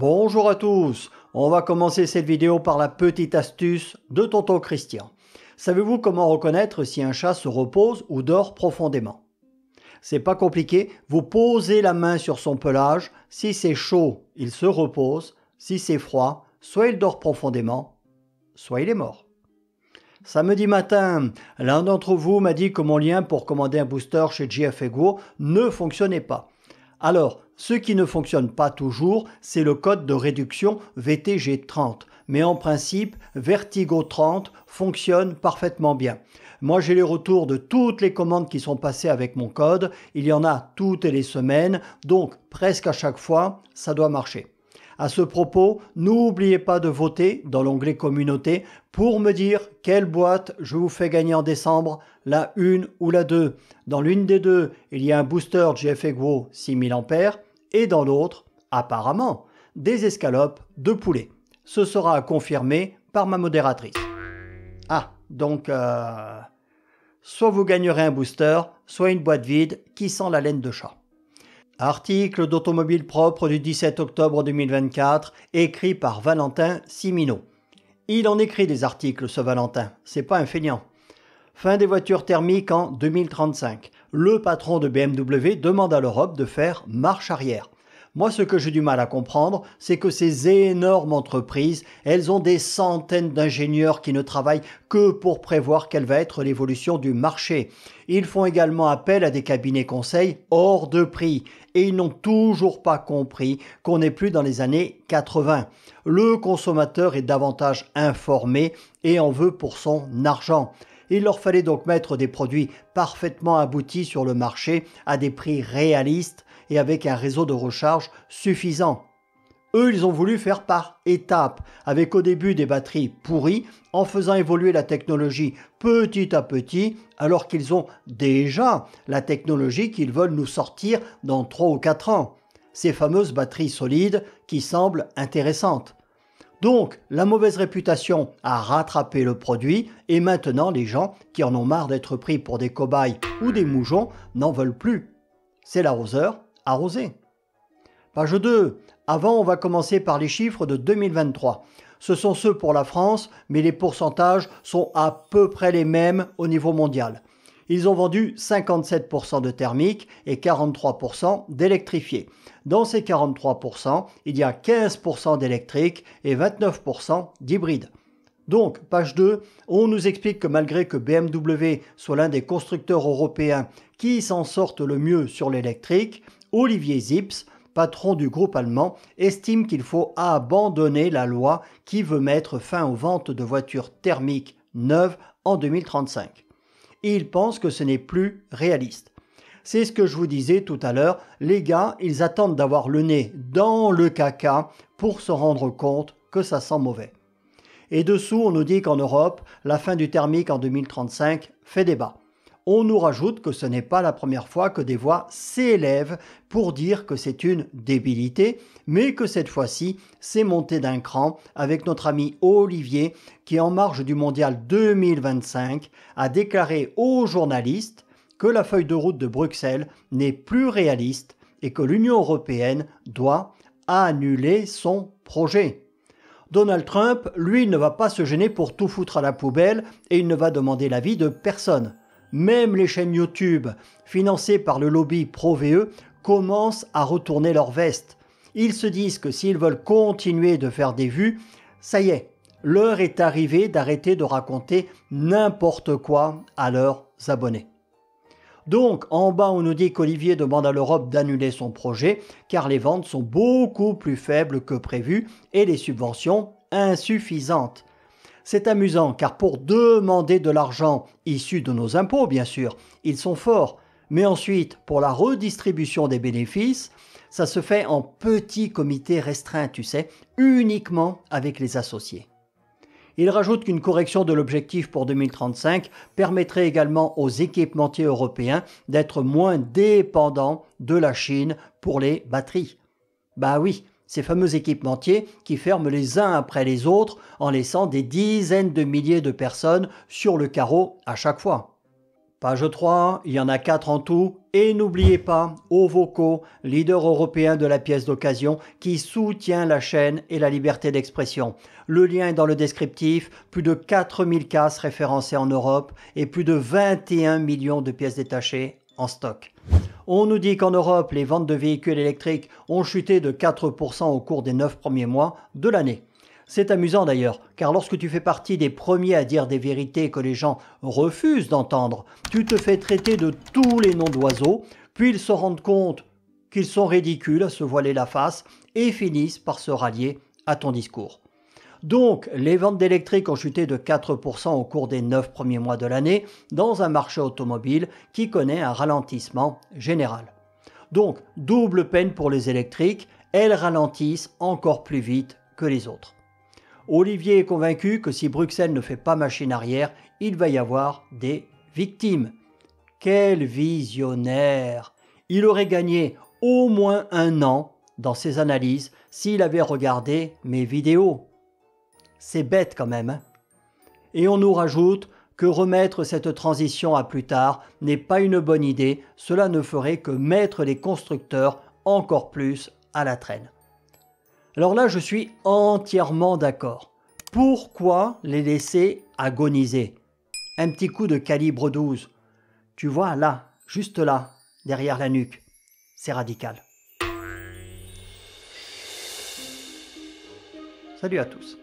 Bonjour à tous, on va commencer cette vidéo par la petite astuce de Tonton Christian. Savez-vous comment reconnaître si un chat se repose ou dort profondément? C'est pas compliqué, vous posez la main sur son pelage, si c'est chaud, il se repose, si c'est froid, soit il dort profondément, soit il est mort. Samedi matin, l'un d'entre vous m'a dit que mon lien pour commander un booster chez GFEGO ne fonctionnait pas. Alors, ce qui ne fonctionne pas toujours, c'est le code de réduction VTG30. Mais en principe, Vertigo 30 fonctionne parfaitement bien. Moi, j'ai les retours de toutes les commandes qui sont passées avec mon code. Il y en a toutes les semaines, donc presque à chaque fois, ça doit marcher. À ce propos, n'oubliez pas de voter dans l'onglet communauté pour me dire quelle boîte je vous fais gagner en décembre, la 1 ou la 2. Dans l'une des deux, il y a un booster GFEGO 6000 ampères et dans l'autre, apparemment, des escalopes de poulet. Ce sera à confirmer par ma modératrice. Ah, donc, soit vous gagnerez un booster, soit une boîte vide qui sent la laine de chat. Article d'Automobile Propre du 17 octobre 2024, écrit par Valentin Simino. Il en écrit des articles, ce Valentin, c'est pas un feignant. Fin des voitures thermiques en 2035. Le patron de BMW demande à l'Europe de faire marche arrière. Moi, ce que j'ai du mal à comprendre, c'est que ces énormes entreprises, elles ont des centaines d'ingénieurs qui ne travaillent que pour prévoir quelle va être l'évolution du marché. Ils font également appel à des cabinets conseils hors de prix et ils n'ont toujours pas compris qu'on n'est plus dans les années 80. Le consommateur est davantage informé et en veut pour son argent. Il leur fallait donc mettre des produits parfaitement aboutis sur le marché à des prix réalistes et avec un réseau de recharge suffisant. Eux, ils ont voulu faire par étapes, avec au début des batteries pourries, en faisant évoluer la technologie petit à petit, alors qu'ils ont déjà la technologie qu'ils veulent nous sortir dans 3 ou 4 ans. Ces fameuses batteries solides qui semblent intéressantes. Donc, la mauvaise réputation a rattrapé le produit et maintenant les gens qui en ont marre d'être pris pour des cobayes ou des moujons n'en veulent plus. C'est l'arroseur arrosé. Page 2. Avant, on va commencer par les chiffres de 2023. Ce sont ceux pour la France, mais les pourcentages sont à peu près les mêmes au niveau mondial. Ils ont vendu 57% de thermiques et 43% d'électrifiés. Dans ces 43%, il y a 15% d'électriques et 29% d'hybrides. Donc, page 2, on nous explique que malgré que BMW soit l'un des constructeurs européens qui s'en sortent le mieux sur l'électrique, Olivier Zipse, patron du groupe allemand, estime qu'il faut abandonner la loi qui veut mettre fin aux ventes de voitures thermiques neuves en 2035. Il pense que ce n'est plus réaliste. C'est ce que je vous disais tout à l'heure, les gars, ils attendent d'avoir le nez dans le caca pour se rendre compte que ça sent mauvais. Et dessous, on nous dit qu'en Europe, la fin du thermique en 2035 fait débat. On nous rajoute que ce n'est pas la première fois que des voix s'élèvent pour dire que c'est une débilité, mais que cette fois-ci, c'est monté d'un cran avec notre ami Olivier qui, en marge du mondial 2025, a déclaré aux journalistes que la feuille de route de Bruxelles n'est plus réaliste et que l'Union européenne doit annuler son projet. Donald Trump, lui, ne va pas se gêner pour tout foutre à la poubelle et il ne va demander l'avis de personne. Même les chaînes YouTube, financées par le lobby pro-VE, commencent à retourner leur veste. Ils se disent que s'ils veulent continuer de faire des vues, ça y est, l'heure est arrivée d'arrêter de raconter n'importe quoi à leurs abonnés. Donc, en bas, on nous dit qu'Olivier demande à l'Europe d'annuler son projet car les ventes sont beaucoup plus faibles que prévu et les subventions insuffisantes. C'est amusant car pour demander de l'argent issu de nos impôts, bien sûr, ils sont forts. Mais ensuite, pour la redistribution des bénéfices, ça se fait en petits comités restreints, tu sais, uniquement avec les associés. Il rajoute qu'une correction de l'objectif pour 2035 permettrait également aux équipementiers européens d'être moins dépendants de la Chine pour les batteries. Bah oui, ces fameux équipementiers qui ferment les uns après les autres en laissant des dizaines de milliers de personnes sur le carreau à chaque fois. Page 3, il y en a 4 en tout. Et n'oubliez pas, Ovoco, leader européen de la pièce d'occasion, qui soutient la chaîne et la liberté d'expression. Le lien est dans le descriptif. Plus de 4000 cases référencées en Europe et plus de 21 millions de pièces détachées en stock. On nous dit qu'en Europe, les ventes de véhicules électriques ont chuté de 4% au cours des 9 premiers mois de l'année. C'est amusant d'ailleurs, car lorsque tu fais partie des premiers à dire des vérités que les gens refusent d'entendre, tu te fais traiter de tous les noms d'oiseaux, puis ils se rendent compte qu'ils sont ridicules à se voiler la face et finissent par se rallier à ton discours. Donc, les ventes d'électriques ont chuté de 4% au cours des 9 premiers mois de l'année dans un marché automobile qui connaît un ralentissement général. Donc, double peine pour les électriques, elles ralentissent encore plus vite que les autres. Olivier est convaincu que si Bruxelles ne fait pas machine arrière, il va y avoir des victimes. Quel visionnaire! Il aurait gagné au moins 1 an dans ses analyses s'il avait regardé mes vidéos. C'est bête quand même, hein? Et on nous rajoute que remettre cette transition à plus tard n'est pas une bonne idée, cela ne ferait que mettre les constructeurs encore plus à la traîne. Alors là, je suis entièrement d'accord. Pourquoi les laisser agoniser? Un petit coup de calibre 12. Tu vois là, juste là, derrière la nuque. C'est radical. Salut à tous.